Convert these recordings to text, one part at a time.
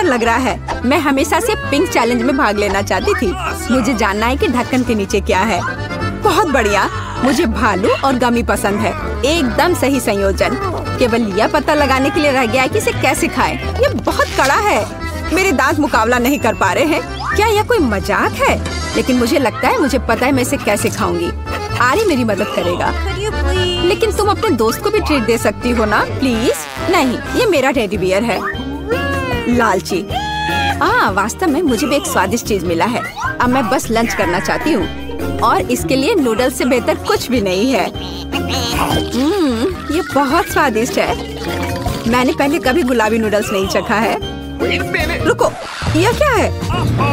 लग रहा है। मैं हमेशा से पिंक चैलेंज में भाग लेना चाहती थी। मुझे जानना है कि ढक्कन के नीचे क्या है। बहुत बढ़िया, मुझे भालू और गमी पसंद है। एकदम सही संयोजन। केवल यह पता लगाने के लिए रह गया है कि इसे कैसे खाएं। ये बहुत कड़ा है। मेरे दांत मुकाबला नहीं कर पा रहे हैं। क्या यह कोई मजाक है? लेकिन मुझे लगता है मुझे पता है मैं इसे कैसे खाऊंगी। आरी मेरी मदद करेगा। लेकिन तुम अपने दोस्त को भी ट्रीट दे सकती हो ना, प्लीज। नहीं, ये मेरा टेडी बियर है। लालची। वास्तव में मुझे भी एक स्वादिष्ट चीज मिला है। अब मैं बस लंच करना चाहती हूँ और इसके लिए नूडल्स से बेहतर कुछ भी नहीं है। ये बहुत स्वादिष्ट है। मैंने पहले कभी गुलाबी नूडल्स नहीं चखा है। रुको, यह क्या है?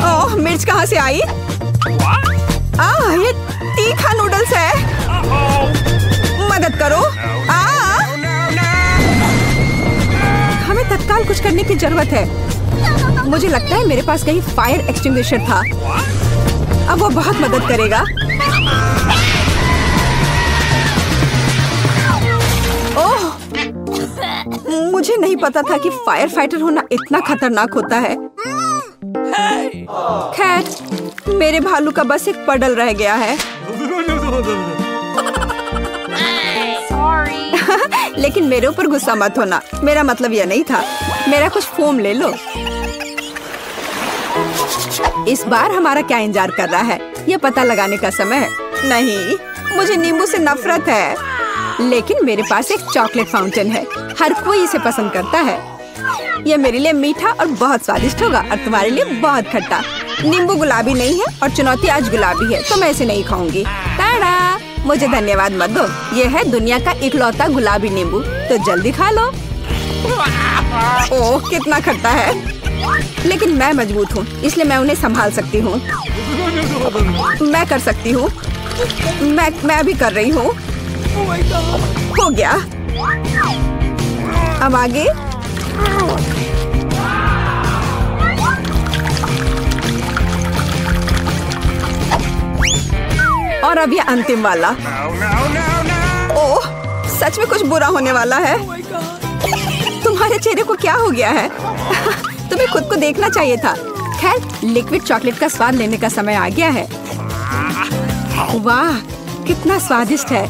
ओह, मिर्च कहाँ से आई? ये तीखा नूडल्स है। मदद करो। हमें तत्काल कुछ करने की जरूरत है। मुझे लगता है मेरे पास कहीं फायर एक्सटिंग्विशर था। अब वो बहुत मदद करेगा। ओह, मुझे नहीं पता था कि फायर फाइटर होना इतना खतरनाक होता है। खैर, मेरे भालू का बस एक पडल रह गया है। लेकिन मेरे ऊपर गुस्सा मत होना। मेरा मतलब यह नहीं था। मेरा कुछ फोम ले लो। इस बार हमारा क्या इंतजार कर रहा है? यह पता लगाने का समय है। नहीं, मुझे नींबू से नफरत है। लेकिन मेरे पास एक चॉकलेट फाउंटेन है। हर कोई इसे पसंद करता है। यह मेरे लिए मीठा और बहुत स्वादिष्ट होगा और तुम्हारे लिए बहुत खट्टा। नींबू गुलाबी नहीं है और चुनौती आज गुलाबी है, तो मैं इसे नहीं खाऊंगी। टाडा! मुझे धन्यवाद मत दो। यह है दुनिया का इकलौता गुलाबी नींबू, तो जल्दी खा लो। ओह, कितना खट्टा है। लेकिन मैं मजबूत हूँ, इसलिए मैं उन्हें संभाल सकती हूँ। मैं कर सकती हूँ। मैं अभी कर रही हूँ। हो गया। अब आगे। और अब ये अंतिम वाला। ओह, सच में कुछ बुरा होने वाला है। तुम्हारे चेहरे को क्या हो गया है? तुम्हें खुद को देखना चाहिए था। खैर, लिक्विड चॉकलेट का स्वाद लेने का समय आ गया है। वाह, कितना स्वादिष्ट है।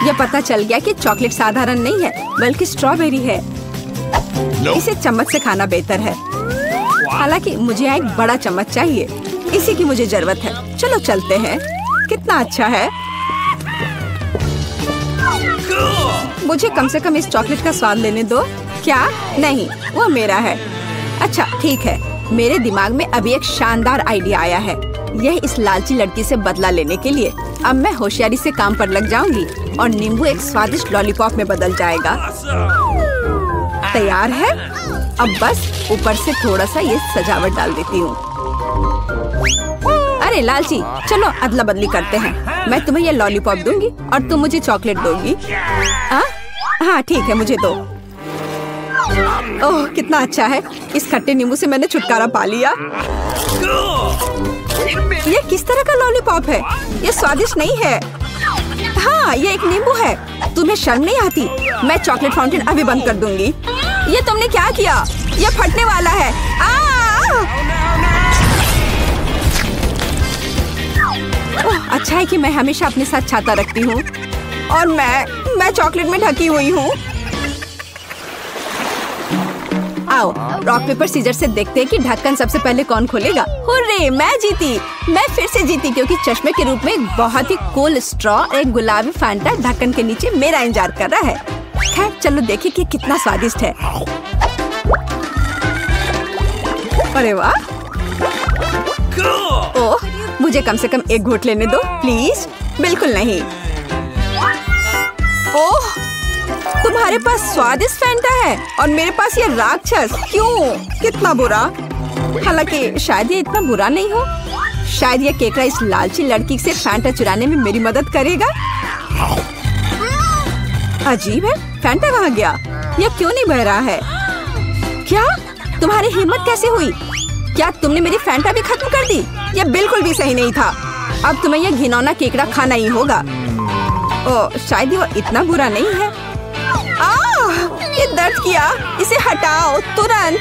यह पता चल गया कि चॉकलेट साधारण नहीं है, बल्कि स्ट्रॉबेरी है। इसे चम्मच से खाना बेहतर है। हालांकि मुझे यहाँ एक बड़ा चम्मच चाहिए। इसी की मुझे जरूरत है। चलो चलते हैं। कितना अच्छा है। मुझे कम से कम इस चॉकलेट का स्वाद लेने दो। क्या? नहीं, वो मेरा है। अच्छा, ठीक है। मेरे दिमाग में अभी एक शानदार आइडिया आया है। यह इस लालची लड़की से बदला लेने के लिए। अब मैं होशियारी से काम पर लग जाऊंगी और नींबू एक स्वादिष्ट लॉलीपॉप में बदल जाएगा। तैयार है। अब बस ऊपर से थोड़ा सा ये सजावट डाल देती हूँ। अरे लालची, चलो अदला बदली करते हैं। मैं तुम्हें ये लॉलीपॉप दूंगी और तुम मुझे चॉकलेट दोगी। हाँ ठीक है, मुझे दो। ओह, कितना अच्छा है। इस खट्टे नींबू से मैंने छुटकारा पा लिया। ये किस तरह का लॉलीपॉप है? ये स्वादिष्ट नहीं है। हाँ, ये एक नींबू है। तुम्हें शर्म नहीं आती? मैं चॉकलेट फाउंटेन अभी बंद कर दूंगी। ये तुमने क्या किया? ये फटने वाला है। ओह, अच्छा है कि मैं हमेशा अपने साथ छाता रखती हूँ और मैं चॉकलेट में ढकी हुई हूँ। आओ, रॉक पेपर सीजर से देखते हैं कि ढक्कन सबसे पहले कौन खोलेगा। हुर्रे, मैं जीती। मैं फिर से जीती क्योंकि चश्मे के रूप में एक बहुत ही कूल स्ट्रॉ और एक गुलाबी फैंटा ढक्कन के नीचे मेरा इंतजार कर रहा है। खैर, चलो देखिए कि कितना स्वादिष्ट है। अरे वाह। ओह, मुझे कम से कम एक घूंट लेने दो प्लीज। बिल्कुल नहीं। ओह, तुम्हारे पास स्वादिष्ट फैंटा है और मेरे पास ये राक्षस। क्यों? कितना बुरा। हालांकि शायद ये इतना बुरा नहीं हो। शायद ये केकड़ा इस लालची लड़की से फैंटा चुराने में मेरी मदद करेगा। अजीब है, फैंटा कहाँ गया? ये क्यों नहीं बह रहा है? क्या? तुम्हारी हिम्मत कैसे हुई? क्या तुमने मेरी फैंटा भी खत्म कर दी? यह बिल्कुल भी सही नहीं था। अब तुम्हें यह घिनौना केकड़ा खाना ही होगा। ओह, शायद वो इतना बुरा नहीं है। ये दर्द किया। इसे हटाओ तुरंत।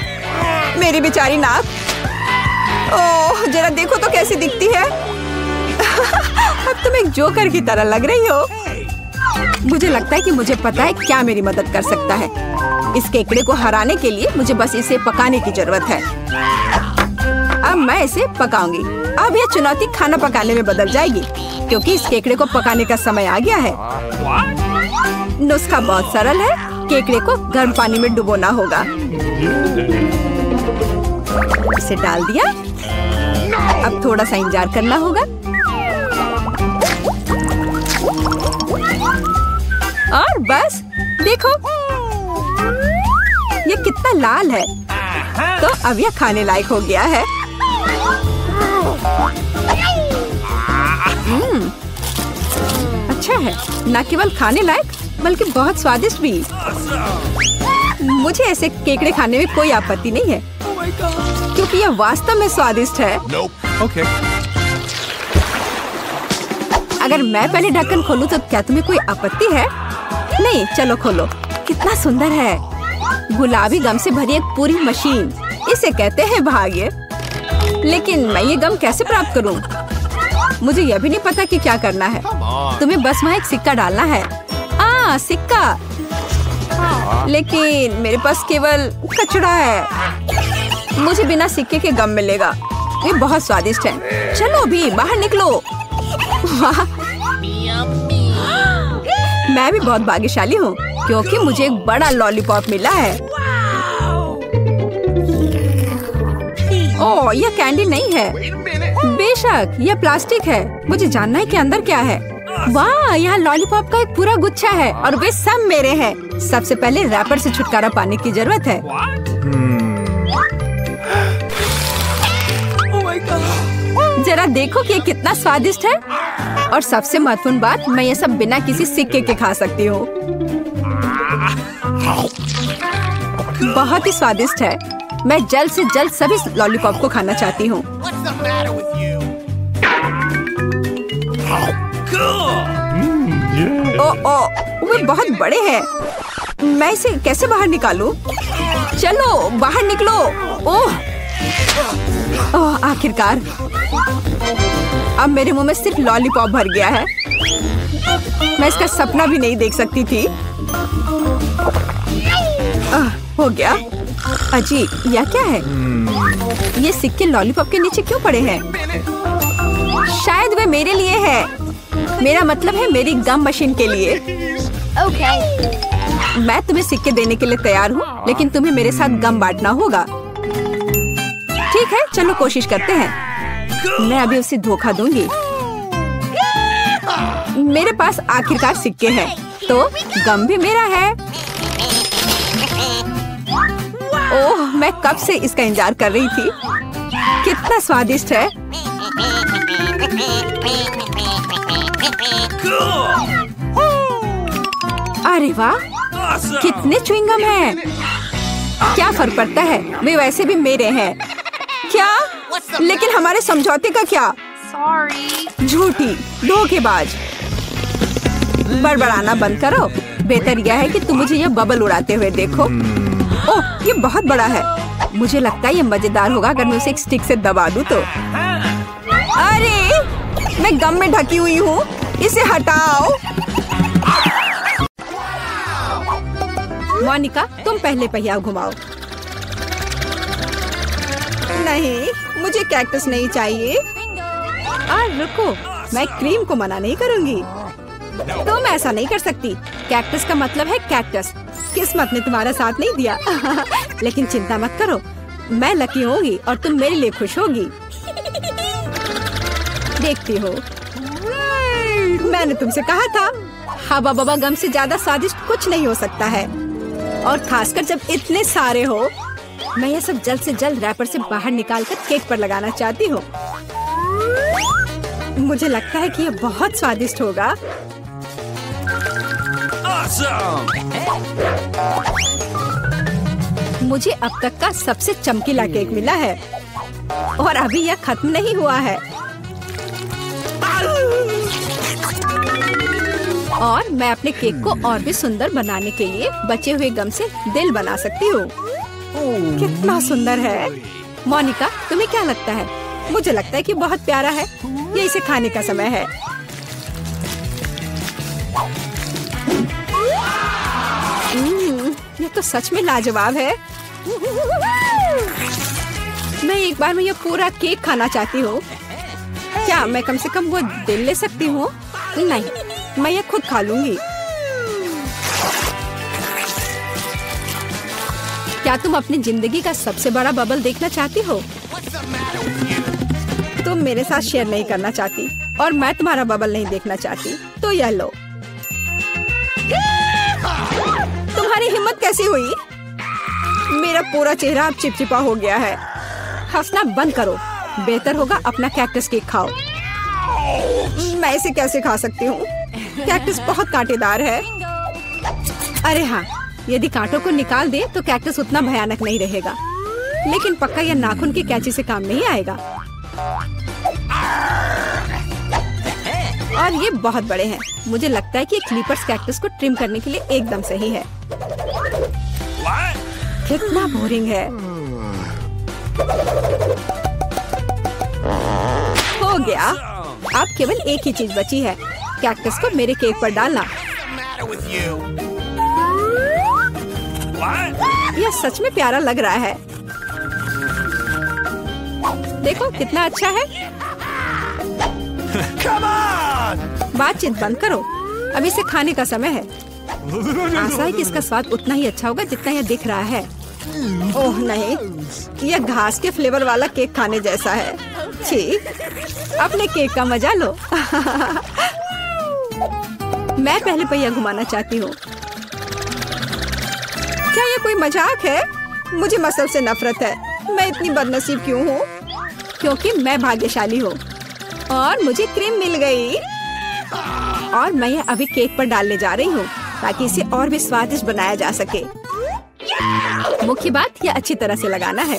मेरी बेचारी नाक। ओह, जरा देखो तो कैसी दिखती है। अब तुम एक जोकर की तरह लग रही हो। मुझे लगता है कि मुझे पता है क्या मेरी मदद कर सकता है। इस केकड़े को हराने के लिए मुझे बस इसे पकाने की जरूरत है। अब मैं इसे पकाऊंगी। अब यह चुनौती खाना पकाने में बदल जाएगी, क्योंकि इस केकड़े को पकाने का समय आ गया है। नुस्खा बहुत सरल है। केकड़े को गर्म पानी में डुबोना होगा। इसे डाल दिया। अब थोड़ा सा इंतजार करना होगा। और बस देखो, ये कितना लाल है। तो अब यह खाने लायक हो गया है। अच्छा है, न केवल खाने लायक बल्कि बहुत स्वादिष्ट भी। मुझे ऐसे केकड़े खाने में कोई आपत्ति नहीं है, क्योंकि यह वास्तव में स्वादिष्ट है। Okay. अगर मैं पहले ढक्कन खोलूं तो क्या तुम्हें कोई आपत्ति है? नहीं, चलो खोलो। कितना सुंदर है। गुलाबी गम से भरी एक पूरी मशीन। इसे कहते हैं भाग्य। लेकिन मैं ये गम कैसे प्राप्त करूं? मुझे यह भी नहीं पता कि क्या करना है। तुम्हें बस वहाँ एक सिक्का डालना है। सिक्का। लेकिन मेरे पास केवल कचड़ा है। मुझे बिना सिक्के के गम मिलेगा। ये बहुत स्वादिष्ट है। चलो भी बाहर निकलो। वाह, मैं भी बहुत भाग्यशाली हूँ, क्योंकि मुझे एक बड़ा लॉलीपॉप मिला है। ओह, यह कैंडी नहीं है। बेशक, यह प्लास्टिक है। मुझे जानना है कि अंदर क्या है। वाह, यहाँ लॉलीपॉप का एक पूरा गुच्छा है और वे सब मेरे हैं। सबसे पहले रैपर से छुटकारा पाने की जरूरत है। जरा देखो कि ये कितना स्वादिष्ट है। और सबसे महत्वपूर्ण बात, मैं ये सब बिना किसी सिक्के के खा सकती हूँ। बहुत ही स्वादिष्ट है। मैं जल्द से जल्द सभी लॉलीपॉप को खाना चाहती हूँ। वे बहुत बड़े हैं। मैं इसे कैसे बाहर निकालूं? चलो बाहर निकलो। ओह, आखिरकार। अब मेरे मुंह में सिर्फ लॉलीपॉप भर गया है। मैं इसका सपना भी नहीं देख सकती थी। हो गया। अजी, यह क्या है? ये सिक्के लॉलीपॉप के नीचे क्यों पड़े हैं? शायद वे मेरे लिए है। मेरा मतलब है मेरी गम मशीन के लिए। मैं तुम्हें सिक्के देने के लिए तैयार हूँ, लेकिन तुम्हें मेरे साथ गम बांटना होगा। ठीक है, चलो कोशिश करते हैं। मैं अभी उसे धोखा दूंगी। मेरे पास आखिरकार सिक्के हैं, तो गम भी मेरा है। ओह, मैं कब से इसका इंतजार कर रही थी। कितना स्वादिष्ट है। अरे वाह, कितने च्युइंगम हैं। क्या फर्क पड़ता है, वे वैसे भी मेरे हैं। क्या? लेकिन हमारे समझौते का क्या? झूठी, धोखेबाज। बड़बड़ाना बंद करो। बेहतर यह है कि तुम मुझे यह बबल उड़ाते हुए देखो। ओह, ये बहुत बड़ा है। मुझे लगता है ये मजेदार होगा अगर मैं उसे एक स्टिक से दबा दूं तो। अरे, मैं गम में ढकी हुई हूँ। इसे हटाओ। मोनिका, तुम पहले पहिया घुमाओ। नहीं, मुझे कैक्टस नहीं चाहिए। रुको, मैं क्रीम को मना नहीं करूंगी। तुम ऐसा नहीं कर सकती। कैक्टस का मतलब है कैक्टस। किस्मत ने तुम्हारा साथ नहीं दिया। लेकिन चिंता मत करो, मैं लकी होगी और तुम मेरे लिए खुश होगी। देखती हो, मैंने तुमसे कहा था, हवा बबा गम से ज्यादा स्वादिष्ट कुछ नहीं हो सकता है। और खासकर जब इतने सारे हो। मैं ये सब जल्द से जल्द रैपर से बाहर निकालकर केक पर लगाना चाहती हूँ। मुझे लगता है कि ये बहुत स्वादिष्ट होगा। मुझे अब तक का सबसे चमकीला केक मिला है और अभी यह खत्म नहीं हुआ है। और मैं अपने केक को और भी सुंदर बनाने के लिए बचे हुए गम से दिल बना सकती हूँ। कितना सुंदर है। मोनिका, तुम्हें क्या लगता है? मुझे लगता है कि बहुत प्यारा है। ये इसे खाने का समय है। ये तो सच में लाजवाब है। मैं एक बार में ये पूरा केक खाना चाहती हूँ। क्या मैं कम से कम वो दिल ले सकती हूँ? नहीं, मैं ये खुद खा लूंगी। क्या तुम अपनी जिंदगी का सबसे बड़ा बबल देखना चाहती हो? तुम मेरे साथ शेयर नहीं करना चाहती और मैं तुम्हारा बबल नहीं देखना चाहती, तो यह लो। तुम्हारी हिम्मत कैसी हुई? मेरा पूरा चेहरा अब चिपचिपा हो गया है। हंसना बंद करो। बेहतर होगा अपना कैक्टस केक खाओ। मैं इसे कैसे खा सकती हूँ? कैक्टस बहुत कांटेदार है। अरे हाँ, यदि कांटों को निकाल दे तो कैक्टस उतना भयानक नहीं रहेगा, लेकिन पक्का यह नाखून की कैंची से काम नहीं आएगा। और ये बहुत बड़े हैं। मुझे लगता है कि क्लिपर्स कैक्टस को ट्रिम करने के लिए एकदम सही है। कितना बोरिंग है। हो गया। अब केवल एक ही चीज बची है, कैक्टस को मेरे केक पर डालना। यह सच में प्यारा लग रहा है। देखो कितना अच्छा है। बातचीत बंद करो, अभी इसे खाने का समय है। आशा है कि इसका स्वाद उतना ही अच्छा होगा जितना यह दिख रहा है। ओह नहीं, यह घास के फ्लेवर वाला केक खाने जैसा है। छी, अपने केक का मजा लो। मैं पहले पहिया घुमाना चाहती हूँ। क्या ये कोई मजाक है? मुझे मसल से नफरत है। मैं इतनी बदनसीब क्यों हूँ? क्योंकि मैं भाग्यशाली हूँ और मुझे क्रीम मिल गई। और मैं यह अभी केक पर डालने जा रही हूँ ताकि इसे और भी स्वादिष्ट बनाया जा सके। मुख्य बात यह अच्छी तरह से लगाना है।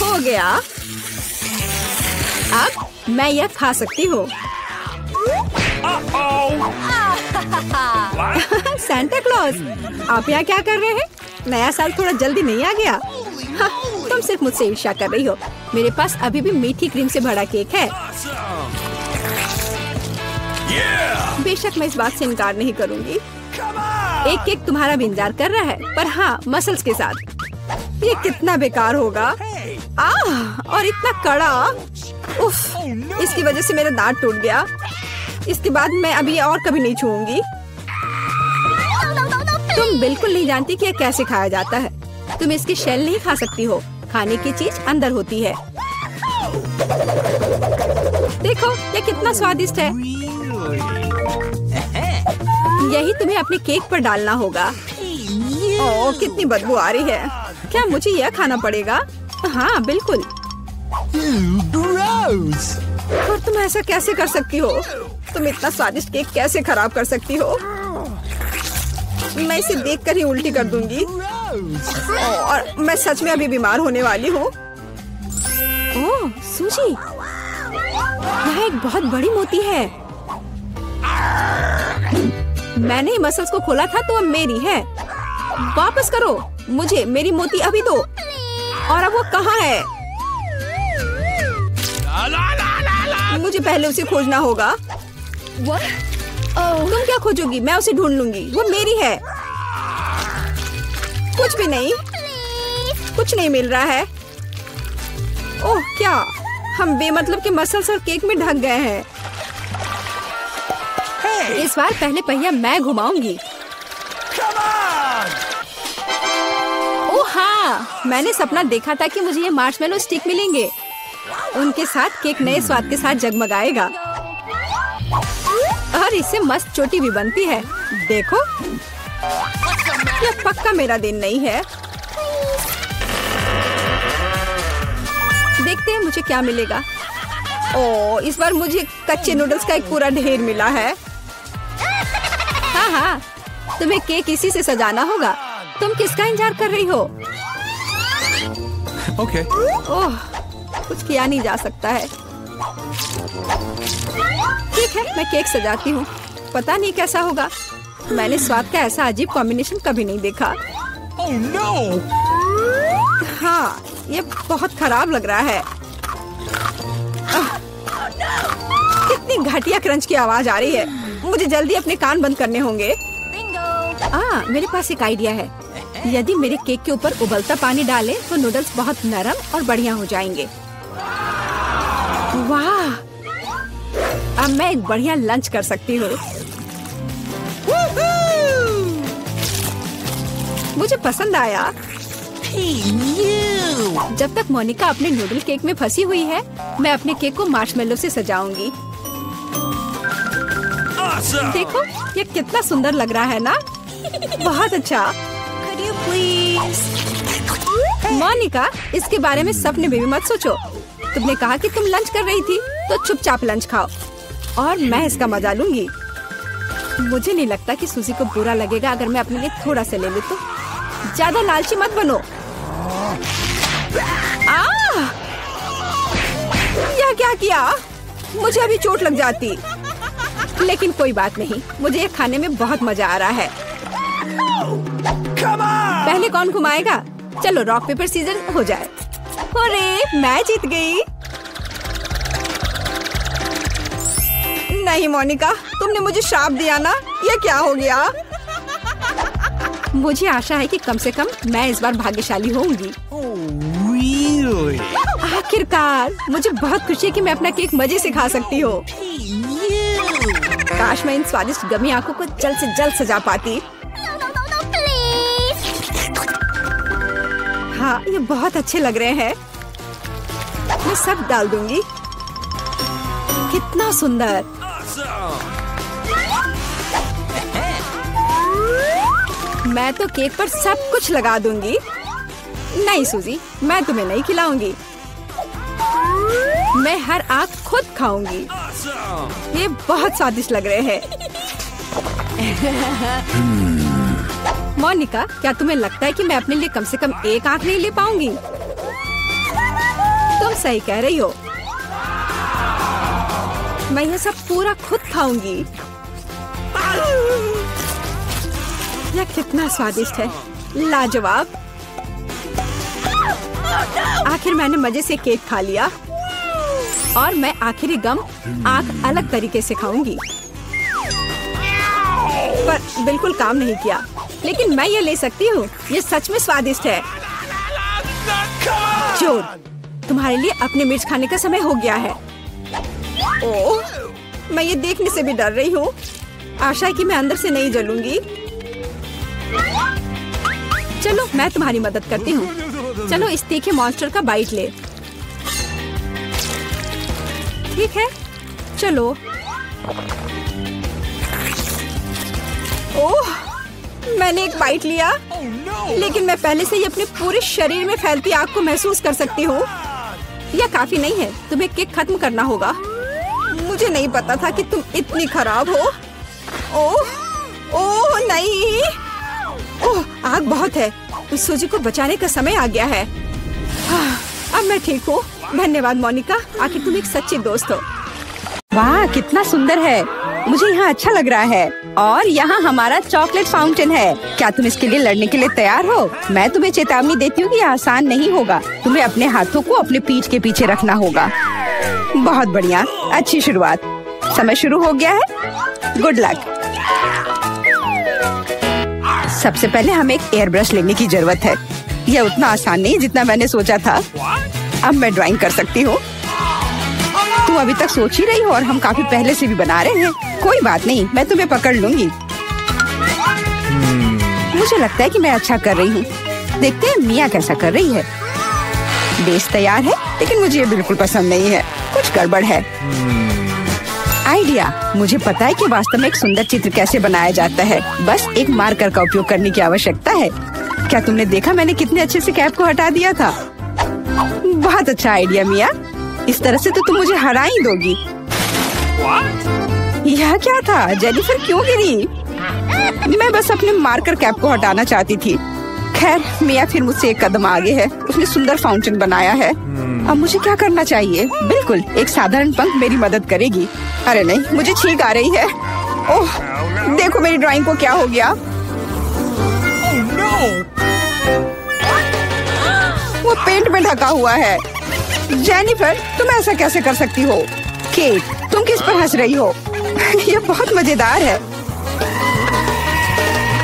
हो गया। अब मैं यह खा सकती हूँ। सांता क्लॉज, आप यहाँ क्या कर रहे हैं? नया साल थोड़ा जल्दी नहीं आ गया? हाँ, तुम सिर्फ मुझसे ईर्ष्या कर रही हो। मेरे पास अभी भी मीठी क्रीम से भरा केक है। बेशक मैं इस बात से इनकार नहीं करूंगी। एक केक तुम्हारा भी इंतजार कर रहा है, पर हाँ, मसल्स के साथ। ये कितना बेकार होगा। और इतना कड़ा। उफ, इसकी वजह से मेरा दांत टूट गया। इसके बाद मैं अभी और कभी नहीं छूऊंगी। तुम बिल्कुल नहीं जानती कि यह कैसे खाया जाता है। तुम इसकी शेल नहीं खा सकती हो। खाने की चीज अंदर होती है। देखो ये कितना स्वादिष्ट है। यही तुम्हें अपने केक पर डालना होगा। ओह, कितनी बदबू आ रही है। क्या मुझे यह खाना पड़ेगा? हाँ बिल्कुल। और तुम ऐसा कैसे कर सकती हो? तुम इतना स्वादिष्ट केक कैसे खराब कर सकती हो? मैं इसे देखकर ही उल्टी कर दूंगी। और मैं सच में अभी बीमार होने वाली हूँ। ओह सूजी, यह एक बहुत बड़ी मोती है। मैंने ही मसल्स को खोला था तो अब मेरी है। वापस करो मुझे मेरी मोती अभी दो। और अब वो कहाँ है? मुझे पहले उसे खोजना होगा। तुम क्या खोजोगी? मैं उसे ढूंढ लूंगी। वो मेरी है। कुछ भी नहीं, कुछ नहीं मिल रहा है। ओह क्या, हम बेमतलब के मसल्स और केक में ढक गए हैं। इस बार पहले पहिया मैं घुमाऊंगी। ओह हाँ, मैंने सपना देखा था कि मुझे ये मार्शमेलो स्टिक मिलेंगे। उनके साथ केक नए स्वाद के साथ जगमगाएगा और इससे मस्त चोटी भी बनती है। देखो, यह पक्का मेरा दिन नहीं है। देखते हैं मुझे क्या मिलेगा। ओह, इस बार मुझे कच्चे नूडल्स का एक पूरा ढेर मिला है। हाँ हाँ, तुम्हें केक इसी से सजाना होगा। तुम किसका इंतजार कर रही हो? Okay. ओह, कुछ किया नहीं जा सकता है। ठीक है, मैं केक सजाती हूँ। पता नहीं कैसा होगा। मैंने स्वाद का ऐसा अजीब कॉम्बिनेशन कभी नहीं देखा। Oh no! हाँ, ये बहुत खराब लग रहा है। कितनी घटिया क्रंच की आवाज आ रही है। मुझे जल्दी अपने कान बंद करने होंगे। मेरे पास एक आइडिया है। यदि मेरे केक के ऊपर उबलता पानी डालें तो नूडल्स बहुत नरम और बढ़िया हो जाएंगे। वाह! अब मैं एक बढ़िया लंच कर सकती हूँ। मुझे पसंद आया। जब तक मोनिका अपने नूडल केक में फंसी हुई है, मैं अपने केक को मार्शमेलो से सजाऊंगी। Awesome! देखो, ये कितना सुंदर लग रहा है ना? बहुत अच्छा। मोनिका, इसके बारे में सपने में भी मत सोचो। तुमने कहा कि तुम लंच कर रही थी, तो चुपचाप लंच खाओ और मैं इसका मजा लूंगी। मुझे नहीं लगता कि सूजी को बुरा लगेगा अगर मैं अपने लिए थोड़ा सा ले लूं तो। ज्यादा लालची मत बनो। यह क्या किया? मुझे अभी चोट लग जाती। लेकिन कोई बात नहीं, मुझे ये खाने में बहुत मजा आ रहा है। पहले कौन घुमाएगा? चलो रॉक पेपर सीजर हो जाए। अरे मैं जीत गई। नहीं मोनिका, तुमने मुझे श्राप दिया ना? ये क्या हो गया? मुझे आशा है कि कम से कम मैं इस बार भाग्यशाली होंगी। Really? आखिरकार मुझे बहुत खुशी है कि मैं अपना केक मजे से खा सकती हूँ। काश मैं इन स्वादिष्ट गमी आंखों को जल्द से जल्द सजा पाती। हाँ, ये बहुत अच्छे लग रहे हैं। मैं सब डाल दूंगी। कितना सुंदर। मैं तो केक पर सब कुछ लगा दूंगी। नहीं सूजी, मैं तुम्हें नहीं खिलाऊंगी। मैं हर आंख खुद खाऊंगी। ये बहुत स्वादिष्ट लग रहे हैं। मोनिका, क्या तुम्हें लगता है कि मैं अपने लिए कम से कम एक आंख नहीं ले पाऊंगी? तुम सही कह रही हो। मैं ये सब पूरा खुद खाऊंगी। यह कितना स्वादिष्ट है, लाजवाब। आखिर मैंने मजे से केक खा लिया और मैं आखिरी गम आंख अलग तरीके से खाऊंगी। पर बिल्कुल काम नहीं किया, लेकिन मैं ये ले सकती हूँ। ये सच में स्वादिष्ट है। जोर, तुम्हारे लिए अपने मिर्च खाने का समय हो गया है। ओह, मैं ये देखने से भी डर रही हूँ। आशा है कि मैं अंदर से नहीं जलूंगी। चलो मैं तुम्हारी मदद करती हूँ। चलो इस तीखे मॉन्स्टर का बाइट ले। ठीक है, चलो। ओह, मैंने एक बाइट लिया, लेकिन मैं पहले से ही अपने पूरे शरीर में फैलती आग को महसूस कर सकती हूँ। यह काफी नहीं है, तुम्हें केक खत्म करना होगा। मुझे नहीं पता था कि तुम इतनी खराब हो। ओह, ओह नहीं। ओह, आग बहुत है। उस सूजी को बचाने का समय आ गया है। अब मैं ठीक हूँ। धन्यवाद मोनिका, आखिर तुम एक सच्ची दोस्त हो। वाह, कितना सुंदर है। मुझे यहाँ अच्छा लग रहा है। और यहाँ हमारा चॉकलेट फाउंटेन है। क्या तुम इसके लिए लड़ने के लिए तैयार हो? मैं तुम्हें चेतावनी देती हूँ कि यह आसान नहीं होगा। तुम्हें अपने हाथों को अपने पीठ के पीछे रखना होगा। बहुत बढ़िया, अच्छी शुरुआत। समय शुरू हो गया है। Good luck. सबसे पहले हमें एक एयर ब्रश लेने की जरूरत है। यह उतना आसान नहीं जितना मैंने सोचा था। अब मैं ड्राइंग कर सकती हूँ। तुम अभी तक सोच ही रही हो और हम काफी पहले से भी बना रहे हैं। कोई बात नहीं, मैं तुम्हें पकड़ लूंगी। मुझे लगता है कि मैं अच्छा कर रही हूँ। देखते हैं मिया कैसा कर रही है। बेस तैयार है, लेकिन मुझे ये बिल्कुल पसंद नहीं है। कुछ गड़बड़ है। आइडिया, मुझे पता है कि वास्तव में एक सुंदर चित्र कैसे बनाया जाता है। बस एक मार्कर का उपयोग करने की आवश्यकता है। क्या तुमने देखा मैंने कितने अच्छे से कैप को हटा दिया था? बहुत अच्छा आइडिया मिया। इस तरह से तो तुम मुझे हरा ही दोगी। यह क्या था? जेनिफर क्यों गिरी? मैं बस अपने मार्कर कैप को हटाना चाहती थी। खैर, मिया फिर मुझसे एक कदम आगे है। उसने सुंदर फाउंटेन बनाया है। अब मुझे क्या करना चाहिए? बिल्कुल, एक साधारण पंख मेरी मदद करेगी। अरे नहीं, मुझे छींक आ रही है। ओह, देखो मेरी ड्राइंग को क्या हो गया। Oh no! वो पेंट में ढका हुआ है। जेनिफर, तुम ऐसा कैसे कर सकती हो? केट, तुम किस पर हंस रही हो? ये बहुत मजेदार है।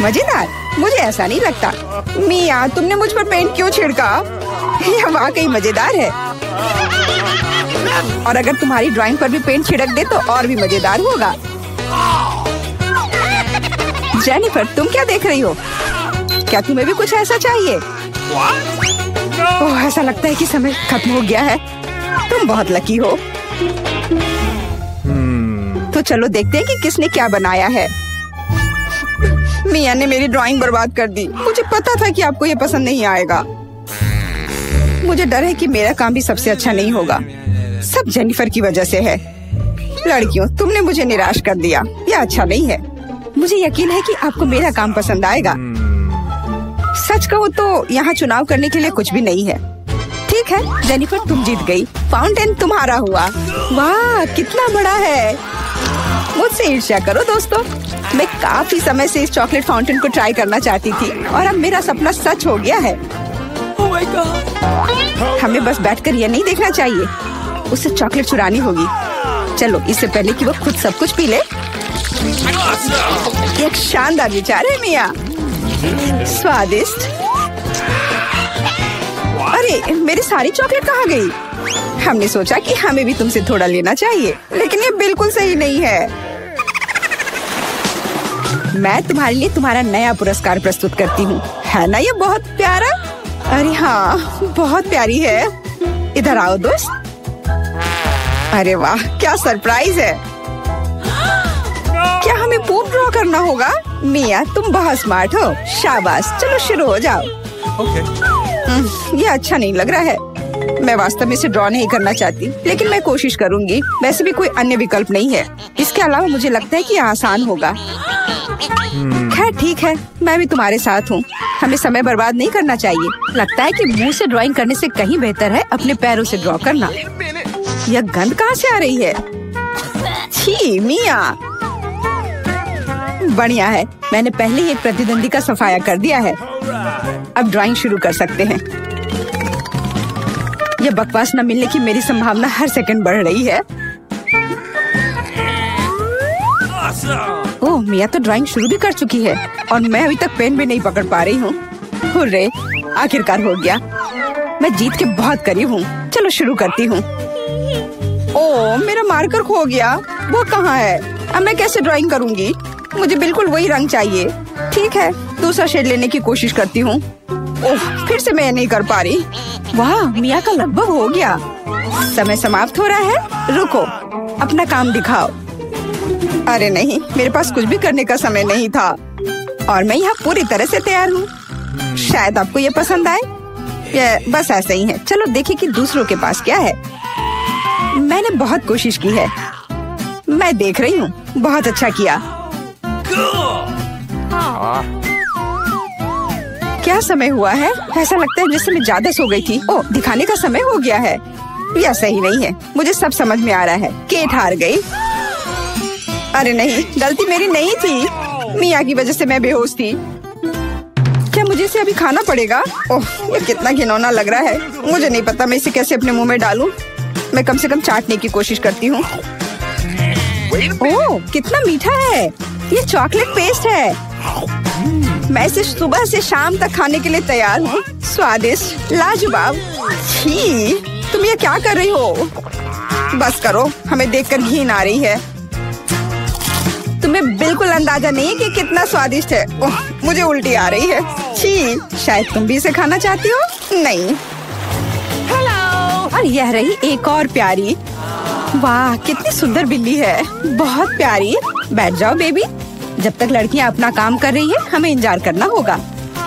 मजेदार? मुझे ऐसा नहीं लगता। मिया, तुमने मुझ पर पेंट क्यों छिड़का? यह वाकई मजेदार है। और अगर तुम्हारी ड्राइंग पर भी पेंट छिड़क दे तो और भी मजेदार होगा। जेनिफर, तुम क्या देख रही हो? क्या तुम्हें भी कुछ ऐसा चाहिए? ओह, ऐसा लगता है कि समय खत्म हो गया है। तुम बहुत लकी हो। तो चलो देखते हैं कि किसने क्या बनाया है। मिया ने मेरी ड्राइंग बर्बाद कर दी। मुझे पता था कि आपको ये पसंद नहीं आएगा। मुझे डर है कि मेरा काम भी सबसे अच्छा नहीं होगा। सब जेनिफर की वजह से है। लड़कियों, तुमने मुझे निराश कर दिया। यह अच्छा नहीं है। मुझे यकीन है कि आपको मेरा काम पसंद आएगा। सच कहूँ तो यहाँ चुनाव करने के लिए कुछ भी नहीं है। ठीक है जेनिफर, तुम जीत गई। फाउंटेन तुम्हारा हुआ। वाह, कितना बड़ा है। मुझसे ईर्ष्या करो दोस्तों। मैं काफी समय से इस चॉकलेट फाउंटेन को ट्राई करना चाहती थी और अब मेरा सपना सच हो गया है। Oh my God! हमें बस बैठकर यह नहीं देखना चाहिए, उसे चॉकलेट चुरानी होगी। चलो, इससे पहले कि वो खुद सब कुछ पी ले। एक शानदार विचार है मिया। स्वादिष्ट। अरे, मेरी सारी चॉकलेट कहाँ गई? हमने सोचा कि हमें भी तुमसे थोड़ा लेना चाहिए, लेकिन ये बिल्कुल सही नहीं है। मैं तुम्हारे लिए तुम्हारा नया पुरस्कार प्रस्तुत करती हूँ। है ना ये बहुत प्यारा? अरे हाँ, बहुत प्यारी है। इधर आओ दोस्त। अरे वाह, क्या सरप्राइज है। क्या हमें पूप ड्रॉ करना होगा? मिया, तुम बहुत स्मार्ट हो। शाबाश, चलो शुरू हो जाओ। Okay. ये अच्छा नहीं लग रहा है। मैं वास्तव में इसे ड्रॉ नहीं करना चाहती, लेकिन मैं कोशिश करूंगी। वैसे भी कोई अन्य विकल्प नहीं है। इसके अलावा मुझे लगता है कि यह आसान होगा। खैर ठीक है, मैं भी तुम्हारे साथ हूँ। हमें समय बर्बाद नहीं करना चाहिए। लगता है कि मुंह से ड्राइंग करने से कहीं बेहतर है अपने पैरों से ड्रॉ करना। यह गंध कहाँ से आ रही है? छी मिया। बढ़िया है, मैंने पहले ही एक प्रतिद्वंदी का सफाया कर दिया है। अब ड्राइंग शुरू कर सकते हैं। यह बकवास न मिलने की मेरी संभावना हर सेकंड बढ़ रही है। ओह, मिया तो ड्राइंग शुरू भी कर चुकी है और मैं अभी तक पेन भी नहीं पकड़ पा रही हूँ। हुर्रे, आखिरकार हो गया। मैं जीत के बहुत करीब हूँ। चलो शुरू करती हूँ। ओह, मेरा मार्कर खो गया। वो कहाँ है? अब मैं कैसे ड्राइंग करूँगी? मुझे बिल्कुल वही रंग चाहिए। ठीक है, दूसरा शेड लेने की कोशिश करती हूँ। ओह, फिर से मैं नहीं कर पा रही। वाह, मिया का लगभग हो गया। समय समाप्त हो रहा है। रुको, अपना काम दिखाओ। अरे नहीं, मेरे पास कुछ भी करने का समय नहीं था और मैं यहाँ पूरी तरह से तैयार हूँ। शायद आपको ये पसंद आए। ये बस ऐसा ही है। चलो देखें कि दूसरों के पास क्या है। मैंने बहुत कोशिश की है। मैं देख रही हूँ। बहुत अच्छा किया। क्या समय हुआ है? ऐसा लगता है जैसे मैं ज्यादा सो गई थी। ओह, दिखाने का समय हो गया है। यह सही नहीं है। मुझे सब समझ में आ रहा है। केट हार गई। अरे नहीं, गलती मेरी नहीं थी। मिया की वजह से मैं बेहोश थी। क्या मुझे इसे अभी खाना पड़ेगा? ओह, ये कितना घिनौना लग रहा है। मुझे नहीं पता मैं इसे कैसे अपने मुंह में डालूं। मैं कम से कम चाटने की कोशिश करती हूँ। ओह, कितना मीठा है। ये चॉकलेट पेस्ट है। मैं इसे सुबह से शाम तक खाने के लिए तैयार हूँ। स्वादिष्ट, लाजवाब। छी, तुम ये क्या कर रही हो? बस करो, हमें देखकर घिन आ रही है। तुम्हें बिल्कुल अंदाजा नहीं है कि कितना स्वादिष्ट है। ओह, मुझे उल्टी आ रही है। छी, शायद तुम भी इसे खाना चाहती हो? नहीं। हेलो। और यह रही एक और प्यारी। वाह, कितनी सुंदर बिल्ली है। बहुत प्यारी। बैठ जाओ बेबी। जब तक लड़कियां अपना काम कर रही है, हमें इंतजार करना होगा।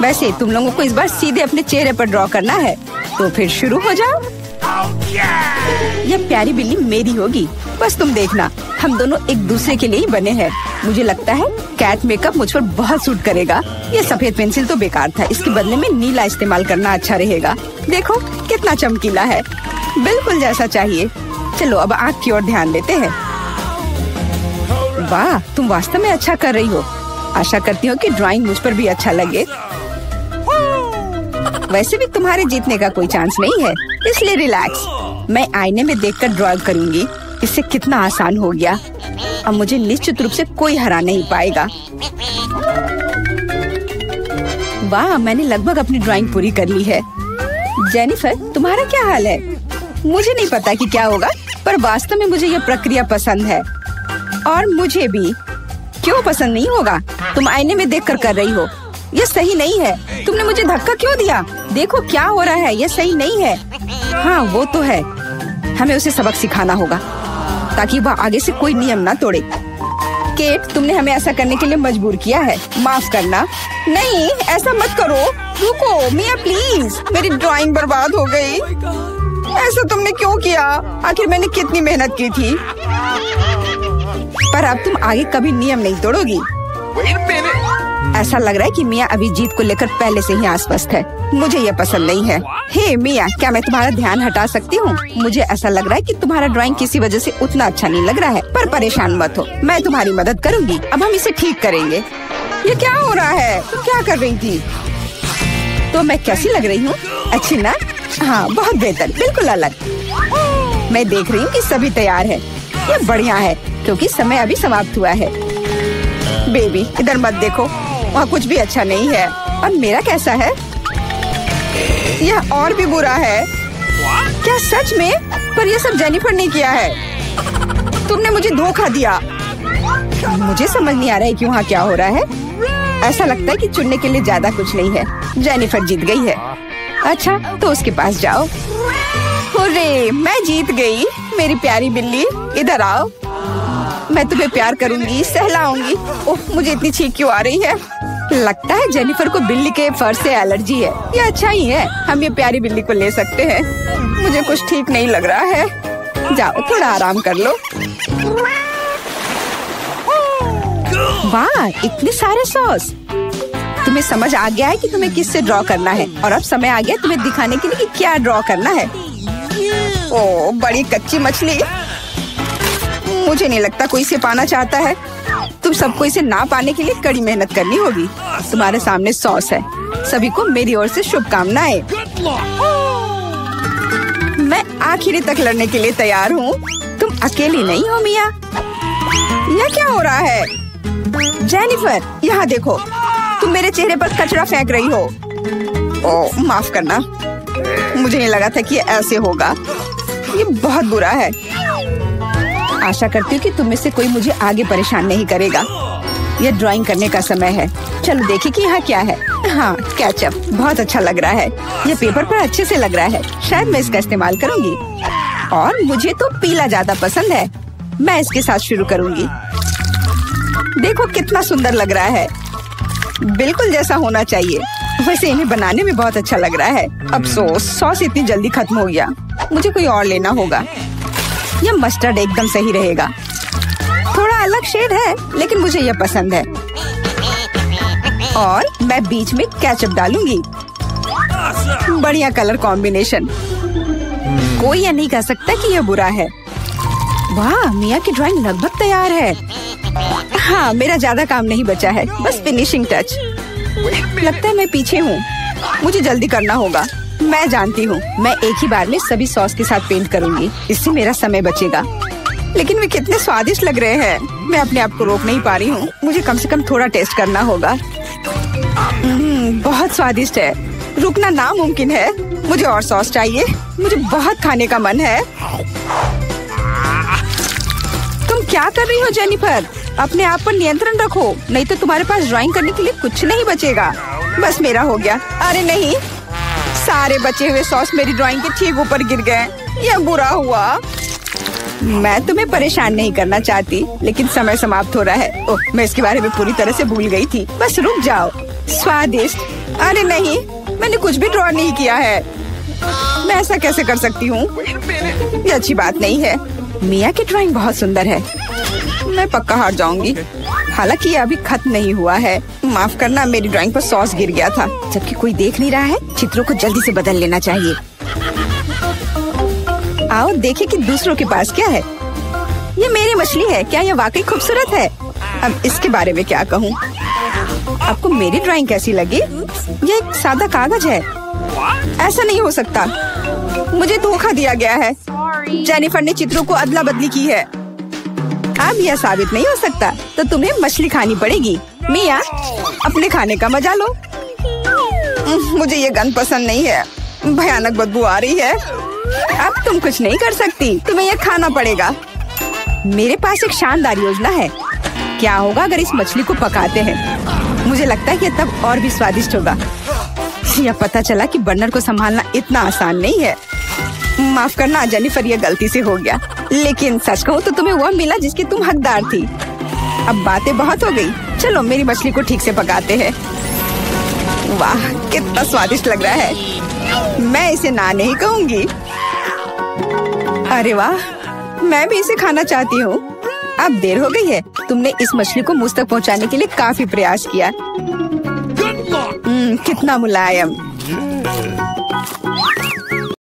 वैसे तुम लोगों को इस बार सीधे अपने चेहरे पर ड्रॉ करना है, तो फिर शुरू हो जाओ। यह प्यारी बिल्ली मेरी होगी। बस तुम देखना, हम दोनों एक दूसरे के लिए ही बने हैं। मुझे लगता है कैट मेकअप मुझ पर बहुत सूट करेगा। ये सफेद पेंसिल तो बेकार था। इसके बदले में नीला इस्तेमाल करना अच्छा रहेगा। देखो कितना चमकीला है। बिल्कुल जैसा चाहिए। चलो अब आँख की ओर ध्यान देते हैं। वाह, तुम वास्तव में अच्छा कर रही हो। आशा करती हूँ कि ड्राइंग मुझ पर भी अच्छा लगे। वैसे भी तुम्हारे जीतने का कोई चांस नहीं है, इसलिए रिलैक्स। मैं आईने में देखकर ड्रॉ करूंगी। इससे कितना आसान हो गया। अब मुझे निश्चित रूप से कोई हरा नहीं पाएगा। वाह, मैंने लगभग अपनी ड्राइंग पूरी कर ली है। जेनिफर, तुम्हारा क्या हाल है? मुझे नहीं पता कि क्या होगा, पर वास्तव में मुझे यह प्रक्रिया पसंद है। और मुझे भी। क्यों पसंद नहीं होगा? तुम आईने में देखकर कर रही हो। यह सही नहीं है। तुमने मुझे धक्का क्यों दिया? देखो क्या हो रहा है, यह सही नहीं है। हाँ, वो तो है। हमें उसे सबक सिखाना होगा ताकि वह आगे से कोई नियम ना तोड़े। केट, तुमने हमें ऐसा करने के लिए मजबूर किया है। माफ करना। नहीं, ऐसा मत करो। रुको मिया, प्लीज। मेरी ड्राइंग बर्बाद हो गई। ऐसा तुमने क्यों किया? आखिर मैंने कितनी मेहनत की थी। पर अब तुम आगे कभी नियम नहीं तोड़ोगी। ऐसा लग रहा है कि मिया अभी जीत को लेकर पहले से ही आश्वस्त है। मुझे यह पसंद नहीं है। हे मिया, क्या मैं तुम्हारा ध्यान हटा सकती हूँ? मुझे ऐसा लग रहा है कि तुम्हारा ड्राइंग किसी वजह से उतना अच्छा नहीं लग रहा है, पर परेशान मत हो, मैं तुम्हारी मदद करूँगी। अब हम इसे ठीक करेंगे। ये क्या हो रहा है? तुम क्या कर रही थी? तो मैं कैसी लग रही हूँ? अच्छी ना? हाँ, बहुत बेहतर, बिल्कुल अलग। मैं देख रही हूँ कि सभी तैयार है। ये बढ़िया है क्योंकि समय अभी समाप्त हुआ है। बेबी, इधर मत देखो, वहाँ कुछ भी अच्छा नहीं है। और मेरा कैसा है? यह और भी बुरा है। क्या सच में? पर यह सब जेनिफर ने किया है। तुमने मुझे धोखा दिया। मुझे समझ नहीं आ रहा है कि वहाँ क्या हो रहा है। ऐसा लगता है कि चुनने के लिए ज्यादा कुछ नहीं है। जेनिफर जीत गई है। अच्छा, तो उसके पास जाओ। हुर्रे, मैं जीत गई। मेरी प्यारी बिल्ली, इधर आओ। मैं तुम्हें प्यार करूंगी, सहलाऊंगी। ओह, मुझे इतनी छींक क्यों आ रही है? लगता है जेनिफर को बिल्ली के फर से एलर्जी है। ये अच्छा ही है, हम ये प्यारी बिल्ली को ले सकते हैं। मुझे कुछ ठीक नहीं लग रहा है। जाओ, थोड़ा आराम कर लो। वाह, इतने सारे सॉस। तुम्हें समझ आ गया है कि तुम्हें किससे ड्रॉ करना है, और अब समय आ गया तुम्हें दिखाने के लिए कि क्या ड्रॉ करना है। ओह, बड़ी कच्ची मछली। मुझे नहीं लगता कोई इसे पाना चाहता है। तुम सबको इसे ना पाने के लिए कड़ी मेहनत करनी होगी। तुम्हारे सामने सॉस है। सभी को मेरी ओर से शुभकामनाएं। मैं आखिरी तक लड़ने के लिए तैयार हूँ। तुम अकेली नहीं हो मिया। यह क्या हो रहा है? जेनिफर, यहाँ देखो, तुम मेरे चेहरे पर कचरा फेंक रही हो। ओह, माफ करना, मुझे नहीं लगा था कि ये ऐसे होगा। ये बहुत बुरा है। आशा करती हूँ कि तुम में से कोई मुझे आगे परेशान नहीं करेगा। यह ड्राइंग करने का समय है। चलो देखिए कि यहाँ क्या है। हाँ, केचप बहुत अच्छा लग रहा है। यह पेपर पर अच्छे से लग रहा है। शायद मैं इसका इस्तेमाल करूँगी। और मुझे तो पीला ज्यादा पसंद है। मैं इसके साथ शुरू करूँगी। देखो कितना सुंदर लग रहा है। बिल्कुल जैसा होना चाहिए। वैसे इन्हें बनाने में बहुत अच्छा लग रहा है। अफसोस, सॉस इतनी जल्दी खत्म हो गया। मुझे कोई और लेना होगा। यह मस्टर्ड एकदम सही रहेगा। थोड़ा अलग शेड है, लेकिन मुझे यह पसंद है। और मैं बीच में केचप डालूंगी। बढ़िया कलर कॉम्बिनेशन। कोई यह नहीं कह सकता कि यह बुरा है। वाह, मिया की ड्राइंग लगभग तैयार है। हाँ, मेरा ज्यादा काम नहीं बचा है, बस फिनिशिंग टच। लगता है मैं पीछे हूँ। मुझे जल्दी करना होगा। मैं जानती हूँ, मैं एक ही बार में सभी सॉस के साथ पेंट करूँगी। इससे मेरा समय बचेगा। लेकिन वे कितने स्वादिष्ट लग रहे हैं। मैं अपने आप को रोक नहीं पा रही हूँ। मुझे कम से कम थोड़ा टेस्ट करना होगा। बहुत स्वादिष्ट है। रुकना नामुमकिन है। मुझे और सॉस चाहिए। मुझे बहुत खाने का मन है। तुम क्या कर रही हो जेनिफर? अपने आप पर नियंत्रण रखो, नहीं तो तुम्हारे पास ड्राइंग करने के लिए कुछ नहीं बचेगा। बस मेरा हो गया। अरे नहीं, सारे बचे हुए सॉस मेरी ड्राइंग के ठीक ऊपर गिर गए। यह बुरा हुआ। मैं तुम्हें परेशान नहीं करना चाहती, लेकिन समय समाप्त हो रहा है। ओह, मैं इसके बारे में पूरी तरह से भूल गई थी। बस रुक जाओ। स्वादिष्ट। अरे नहीं, मैंने कुछ भी ड्रॉ नहीं किया है। मैं ऐसा कैसे कर सकती हूँ? ये अच्छी बात नहीं है। मिया की ड्राइंग बहुत सुंदर है। मैं पक्का हार जाऊंगी। हालांकि ये अभी खत्म नहीं हुआ है। माफ करना, मेरी ड्राइंग पर सॉस गिर गया था। जबकि कोई देख नहीं रहा है, चित्रों को जल्दी से बदल लेना चाहिए। आओ देखें कि दूसरों के पास क्या है। ये मेरी मछली है। क्या ये वाकई खूबसूरत है? अब इसके बारे में क्या कहूँ? आपको मेरी ड्राइंग कैसी लगी? ये एक सादा कागज है। ऐसा नहीं हो सकता। मुझे धोखा दिया गया है। जेनिफर ने चित्रों को अदला बदली की है। अब यह साबित नहीं हो सकता, तो तुम्हें मछली खानी पड़ेगी। मिया, अपने खाने का मजा लो। मुझे ये गंध पसंद नहीं है। भयानक बदबू आ रही है। अब तुम कुछ नहीं कर सकती, तुम्हें यह खाना पड़ेगा। मेरे पास एक शानदार योजना है। क्या होगा अगर इस मछली को पकाते हैं? मुझे लगता है कि तब और भी स्वादिष्ट होगा। यह पता चला कि बर्नर को संभालना इतना आसान नहीं है। माफ करना जेनिफर, यह गलती से हो गया। लेकिन सच कहूँ तो तुम्हें वह मिला जिसकी तुम हकदार थी। अब बातें बहुत हो गई। चलो मेरी मछली को ठीक से पकाते हैं। वाह, कितना स्वादिष्ट लग रहा है। मैं इसे ना नहीं कहूँगी। अरे वाह, मैं भी इसे खाना चाहती हूँ। अब देर हो गई है। तुमने इस मछली को मुझ तक पहुँचाने के लिए काफी प्रयास किया। कितना मुलायम।